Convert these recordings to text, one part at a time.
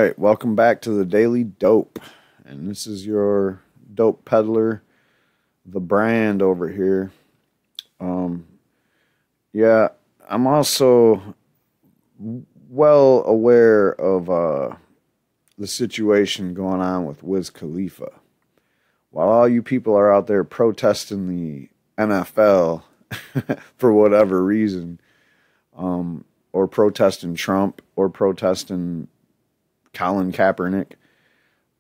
right, welcome back to the Daily Dope. And this is your dope peddler, the brand over here. Yeah, I'm also well aware of the situation going on with Wiz Khalifa. While all you people are out there protesting the NFL for whatever reason, or protesting Trump, or protesting Colin Kaepernick.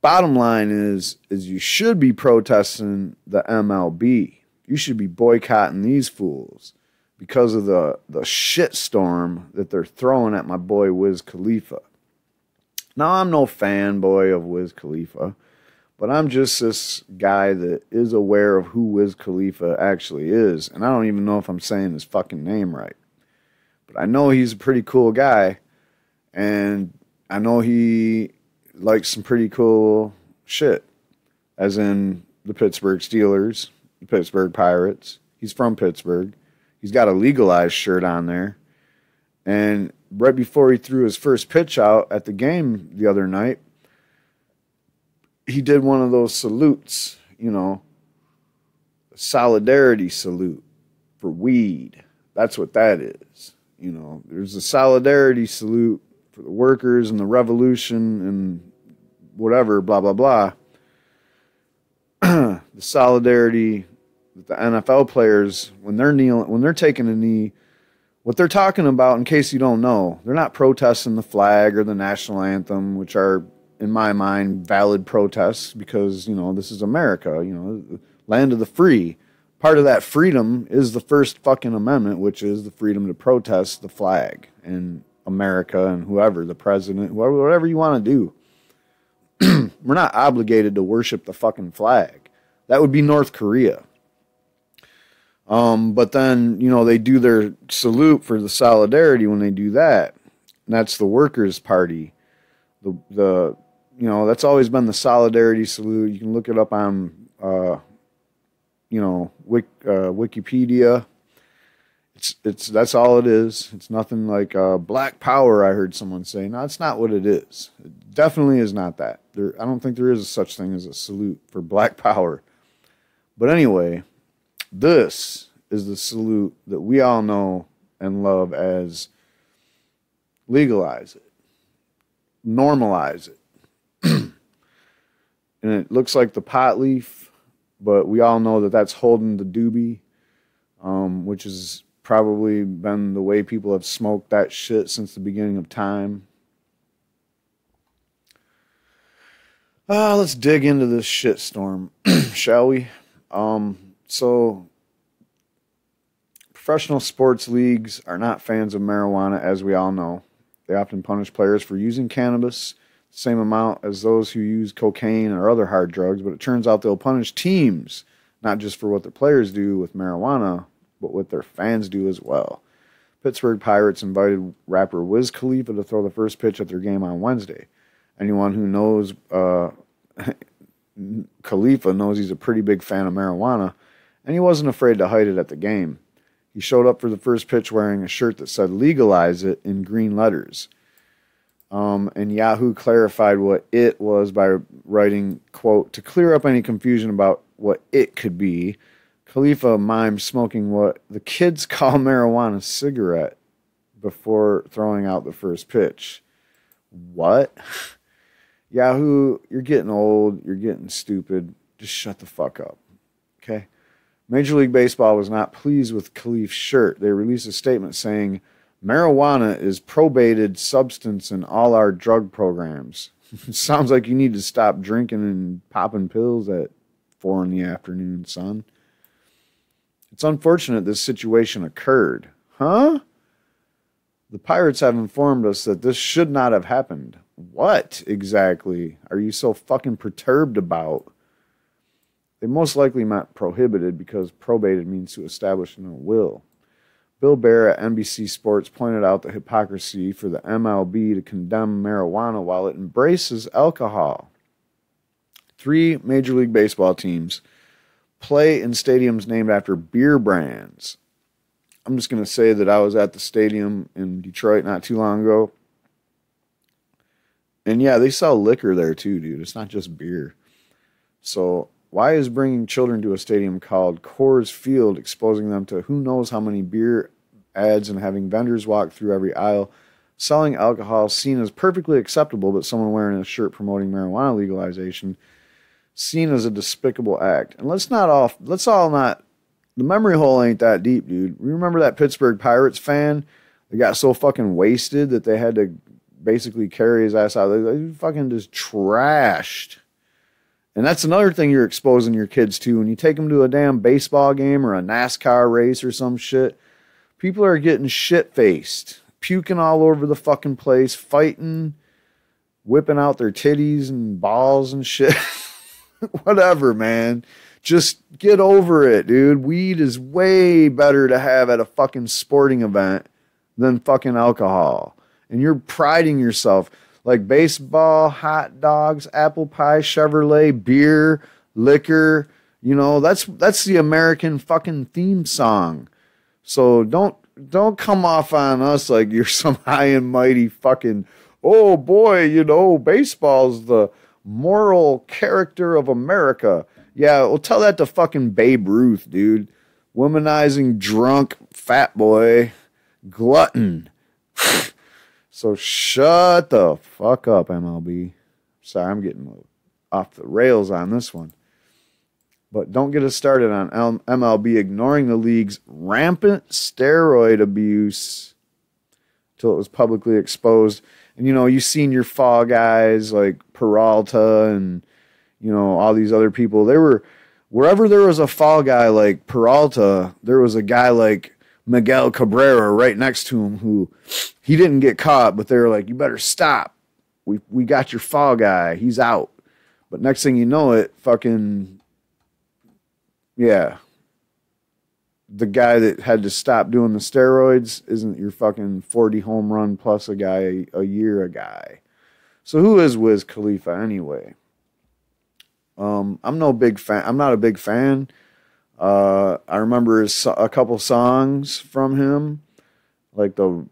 Bottom line is you should be protesting the MLB. You should be boycotting these fools because of the shitstorm that they're throwing at my boy Wiz Khalifa. Now, I'm no fanboy of Wiz Khalifa, but I'm just this guy that is aware of who Wiz Khalifa actually is, and I don't even know if I'm saying his fucking name right. But I know he's a pretty cool guy, and I know he likes some pretty cool shit, as in the Pittsburgh Steelers, the Pittsburgh Pirates. He's from Pittsburgh. He's got a legalized shirt on there. And right before he threw his first pitch out at the game the other night, he did one of those salutes, you know, a solidarity salute for weed. That's what that is. You know, there's a solidarity salute for the workers and the revolution and whatever, blah, blah, blah. The solidarity that the NFL players, when they're kneeling, when they're taking a knee, what they're talking about, in case you don't know, they're not protesting the flag or the national anthem, which are, in my mind, valid protests because, you know, this is America, you know, the land of the free. Part of that freedom is the First fucking Amendment, which is the freedom to protest the flag and America and whoever, the president, whoever, whatever you want to do. We're not obligated to worship the fucking flag. That would be North Korea. But then, you know, they do their salute for the solidarity when they do that. And that's the Workers' Party. The you know, that's always been the solidarity salute. You can look it up on you know, Wikipedia. It's that's all it is. It's nothing like Black Power. I heard someone say. No, it's not what it is. It definitely is not that. I don't think there is a such thing as a salute for Black Power. But anyway, this is the salute that we all know and love as legalize it, normalize it, and it looks like the pot leaf. But we all know that that's holding the doobie, which has probably been the way people have smoked that shit since the beginning of time. Let's dig into this shitstorm, shall we? So, professional sports leagues are not fans of marijuana, as we all know. They often punish players for using cannabis, same amount as those who use cocaine or other hard drugs, but it turns out they'll punish teams, not just for what their players do with marijuana, but what their fans do as well. Pittsburgh Pirates invited rapper Wiz Khalifa to throw the first pitch at their game on Wednesday. Anyone who knows Khalifa knows he's a pretty big fan of marijuana, and he wasn't afraid to hide it at the game. He showed up for the first pitch wearing a shirt that said legalize it in green letters. And Yahoo clarified what it was by writing, quote, to clear up any confusion about what it could be, Khalifa mimed smoking what the kids call marijuana cigarette before throwing out the first pitch. What? Yahoo, you're getting old, you're getting stupid, just shut the fuck up, okay? Major League Baseball was not pleased with Khalifa's shirt. They released a statement saying, marijuana is probated substance in all our drug programs. Sounds like you need to stop drinking and popping pills at 4 in the afternoon, son. It's unfortunate this situation occurred. Huh? The Pirates have informed us that this should not have happened. What exactly are you so fucking perturbed about? They most likely meant prohibited because probated means to establish in a will. Bill Bear at NBC Sports pointed out the hypocrisy for the MLB to condemn marijuana while it embraces alcohol. 3 Major League Baseball teams play in stadiums named after beer brands. I'm just going to say that I was at the stadium in Detroit not too long ago. And yeah, they sell liquor there too, dude. It's not just beer. So why is bringing children to a stadium called Coors Field, exposing them to who knows how many beer ads and having vendors walk through every aisle, selling alcohol seen as perfectly acceptable, but someone wearing a shirt promoting marijuana legalization seen as a despicable act? And let's all not, the memory hole ain't that deep, dude. Remember that Pittsburgh Pirates fan that got so fucking wasted that they had to basically carry his ass out? They fucking just trashed. And that's another thing you're exposing your kids to. When you take them to a damn baseball game or a NASCAR race or some shit, people are getting shit-faced, puking all over the fucking place, fighting, whipping out their titties and balls and shit. Whatever, man. Just get over it, dude. Weed is way better to have at a fucking sporting event than fucking alcohol. And you're priding yourself. Like baseball, hot dogs, apple pie, Chevrolet, beer, liquor. You know, that's the American fucking theme song. So don't come off on us like you're some high and mighty fucking, oh boy, you know, baseball's the moral character of America. Yeah, well, tell that to fucking Babe Ruth, dude. Womanizing, drunk, fat boy, glutton. So shut the fuck up, MLB. Sorry, I'm getting off the rails on this one. But don't get us started on MLB ignoring the league's rampant steroid abuse till it was publicly exposed. And, you know, you've seen your fall guys like Peralta and, you know, all these other people. They were, wherever there was a fall guy like Peralta, there was a guy like Miguel Cabrera right next to him who he didn't get caught, but they were like, you better stop. We got your fall guy. He's out. But next thing you know it, fucking, yeah. The guy that had to stop doing the steroids isn't your fucking 40 home run plus a guy a year guy. So who is Wiz Khalifa anyway? I'm not a big fan. I remember a couple songs from him, like the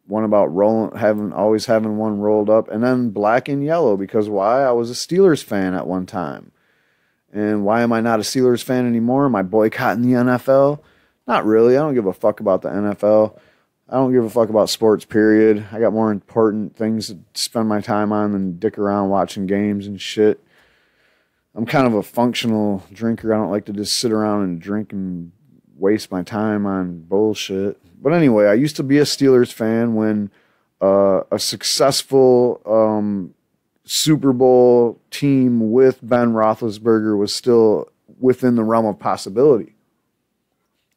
one about always having one rolled up, and then Black and Yellow, because why? I was a Steelers fan at one time. And why am I not a Steelers fan anymore? Am I boycotting the NFL? Not really. I don't give a fuck about the NFL. I don't give a fuck about sports, period. I got more important things to spend my time on than dick around watching games and shit. I'm kind of a functional drinker. I don't like to just sit around and drink and waste my time on bullshit. But anyway, I used to be a Steelers fan when a successful Super Bowl team with Ben Roethlisberger was still within the realm of possibility.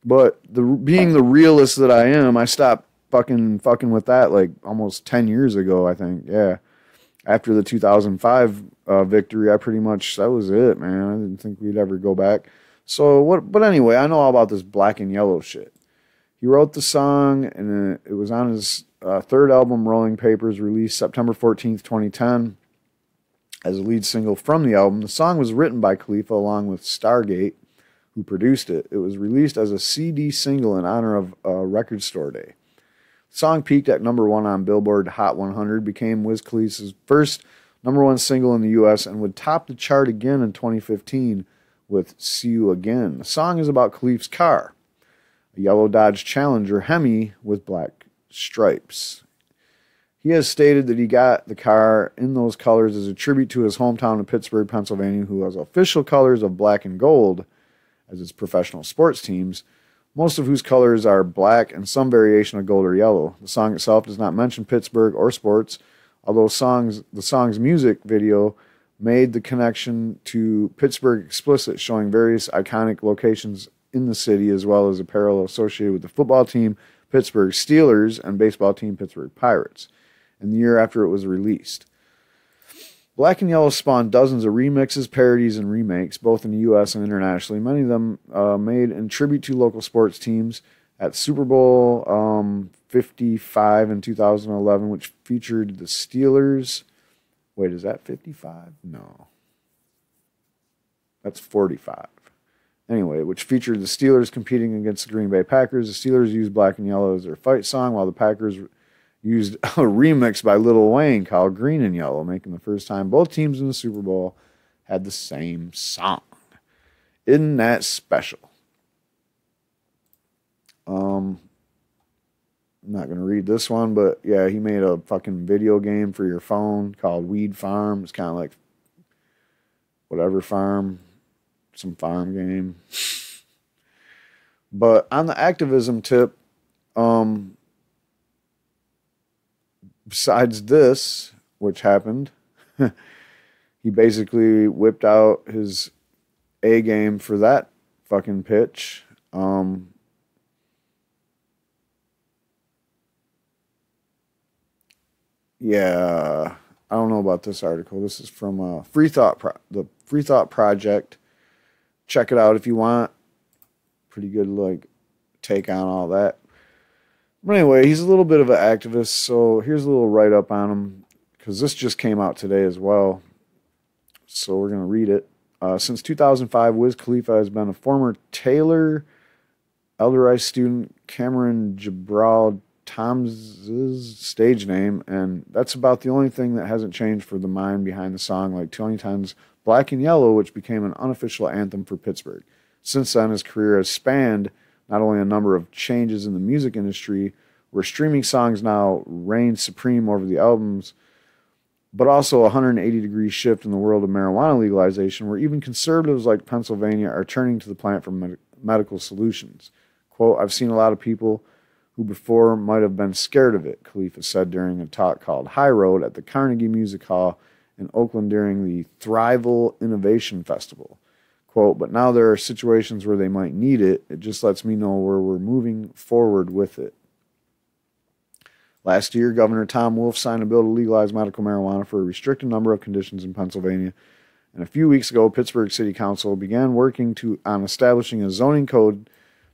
But being the realist that I am, I stopped fucking with that like almost 10 years ago, I think. Yeah. After the 2005 victory, that was it, man. I didn't think we'd ever go back. But anyway, I know all about this Black and Yellow shit. He wrote the song, and it was on his third album, Rolling Papers, released September 14th, 2010, as a lead single from the album. The song was written by Khalifa along with Stargate, who produced it. It was released as a CD single in honor of Record Store Day. The song peaked at number 1 on Billboard Hot 100, became Wiz Khalifa's first number 1 single in the U.S., and would top the chart again in 2015 with See You Again. The song is about Khalifa's car, a yellow Dodge Challenger Hemi with black stripes. He has stated that he got the car in those colors as a tribute to his hometown of Pittsburgh, Pennsylvania, who has official colors of black and gold as its professional sports teams, most of whose colors are black and some variation of gold or yellow. The song itself does not mention Pittsburgh or sports, although the song's music video made the connection to Pittsburgh explicit, showing various iconic locations in the city, as well as apparel associated with the football team Pittsburgh Steelers and baseball team Pittsburgh Pirates, in the year after it was released. Black and Yellow spawned dozens of remixes, parodies, and remakes, both in the U.S. and internationally, many of them made in tribute to local sports teams. At Super Bowl 55 in 2011, which featured the Steelers. Wait, is that 55? No. That's 45. Anyway, which featured the Steelers competing against the Green Bay Packers. The Steelers used Black and Yellow as their fight song, while the Packers used a remix by Lil Wayne called Green and Yellow, making the first time both teams in the Super Bowl had the same song. Isn't that special? I'm not going to read this one, but yeah, he made a fucking video game for your phone called Weed Farm. It's kind of like whatever farm, some farm game. But on the activism tip, besides this, which happened, he basically whipped out his A game for that fucking pitch. Yeah, I don't know about this article. This is from the Free Thought Project. Check it out if you want. Pretty good, like, take on all that. But anyway, he's a little bit of an activist, so here's a little write-up on him, because this just came out today as well. So we're going to read it. Since 2005, Wiz Khalifa has been a former Taylor Elderis student, Cameron Jabral Tom's stage name, and that's about the only thing that hasn't changed for the mind behind the song, like Tony Time's Black and Yellow, which became an unofficial anthem for Pittsburgh. Since then, his career has spanned not only a number of changes in the music industry, where streaming songs now reign supreme over the albums, but also a 180-degree shift in the world of marijuana legalization, where even conservatives like Pennsylvania are turning to the plant for medical solutions. Quote, I've seen a lot of people who before might have been scared of it, Khalifa said during a talk called High Road at the Carnegie Music Hall in Oakland during the Thrival Innovation Festival. Quote, but now there are situations where they might need it. It just lets me know where we're moving forward with it. Last year, Governor Tom Wolf signed a bill to legalize medical marijuana for a restricted number of conditions in Pennsylvania. And a few weeks ago, Pittsburgh City Council began working on establishing a zoning code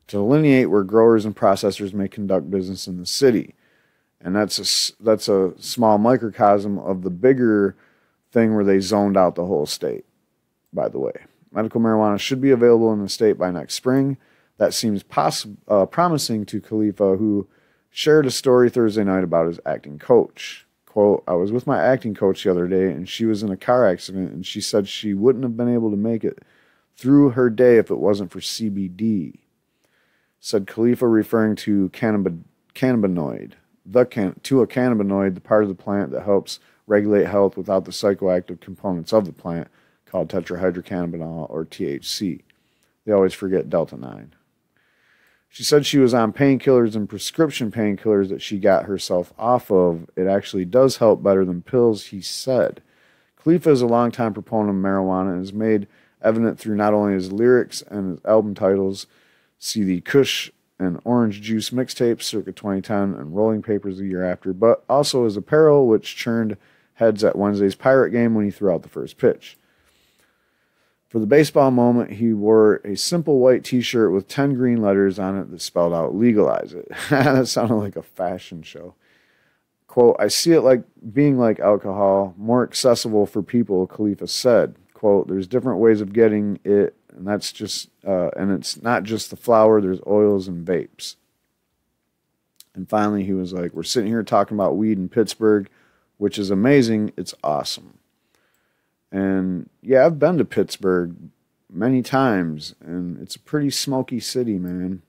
to delineate where growers and processors may conduct business in the city. And that's a small microcosm of the bigger thing where they zoned out the whole state, by the way. Medical marijuana should be available in the state by next spring. That seems promising to Khalifa, who shared a story Thursday night about his acting coach. Quote, I was with my acting coach the other day, and she was in a car accident, and she said she wouldn't have been able to make it through her day if it wasn't for CBD. Said Khalifa, referring to cannabinoid, a cannabinoid, the part of the plant that helps regulate health without the psychoactive components of the plant, called tetrahydrocannabinol, or THC. They always forget Delta-9. She said she was on painkillers and prescription painkillers that she got herself off of. It actually does help better than pills, he said. Khalifa is a longtime proponent of marijuana and is made evident through not only his lyrics and his album titles, see the Kush and Orange Juice mixtapes circa 2010 and Rolling Papers the year after, but also his apparel, which churned heads at Wednesday's Pirate game when he threw out the first pitch. For the baseball moment, he wore a simple white t-shirt with 10 green letters on it that spelled out legalize it. That sounded like a fashion show. Quote, I see it like being like alcohol, more accessible for people, Khalifa said. Quote, there's different ways of getting it, and that's just, and it's not just the flower, there's oils and vapes. And finally, he was like, we're sitting here talking about weed in Pittsburgh, which is amazing. It's awesome. And yeah, I've been to Pittsburgh many times, and it's a pretty smoky city, man.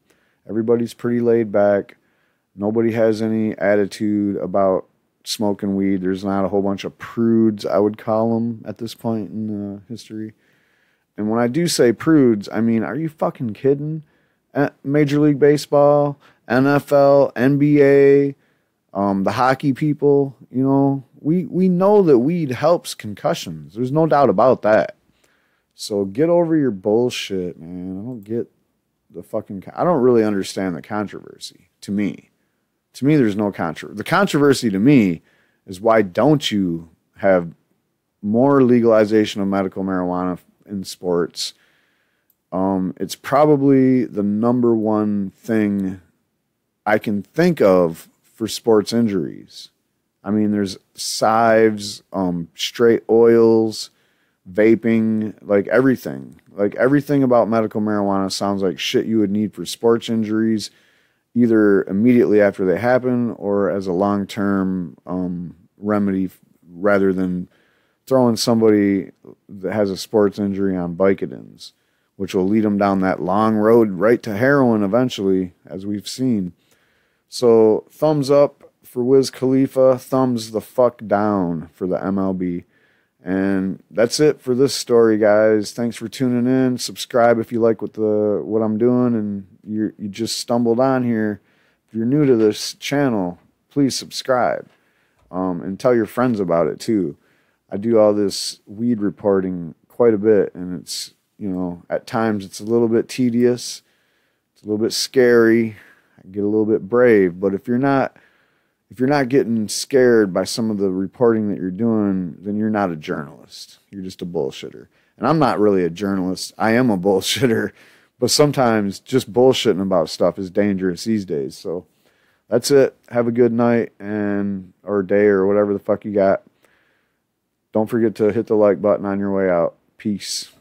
Everybody's pretty laid back. Nobody has any attitude about smoking weed. There's not a whole bunch of prudes, I would call them, at this point in history. And when I do say prudes, I mean, are you fucking kidding? Major League Baseball, NFL, NBA, the hockey people, you know, we know that weed helps concussions. There's no doubt about that. So get over your bullshit, man. I don't get the fucking... I don't really understand the controversy, to me. To me, there's no controversy. The controversy to me is why don't you have more legalization of medical marijuana in sports? It's probably the number one thing I can think of for sports injuries. I mean, there's cives, straight oils, vaping, like everything. Like everything about medical marijuana sounds like shit you would need for sports injuries. either immediately after they happen or as a long-term remedy, rather than throwing somebody that has a sports injury on Vicodins, which will lead them down that long road right to heroin eventually, as we've seen. So thumbs up for Wiz Khalifa, thumbs the fuck down for the MLB. And that's it for this story, guys. Thanks for tuning in. Subscribe if you like what I'm doing and you just stumbled on here. If you're new to this channel, please subscribe, and tell your friends about it too. I do all this weed reporting quite a bit, and it's, at times it's a little bit tedious, it's a little bit scary. I get a little bit brave, but if you're not getting scared by some of the reporting that you're doing, then you're not a journalist. You're just a bullshitter. And I'm not really a journalist. I am a bullshitter. But sometimes just bullshitting about stuff is dangerous these days. So that's it. Have a good night or day or whatever the fuck you got. Don't forget to hit the like button on your way out. Peace.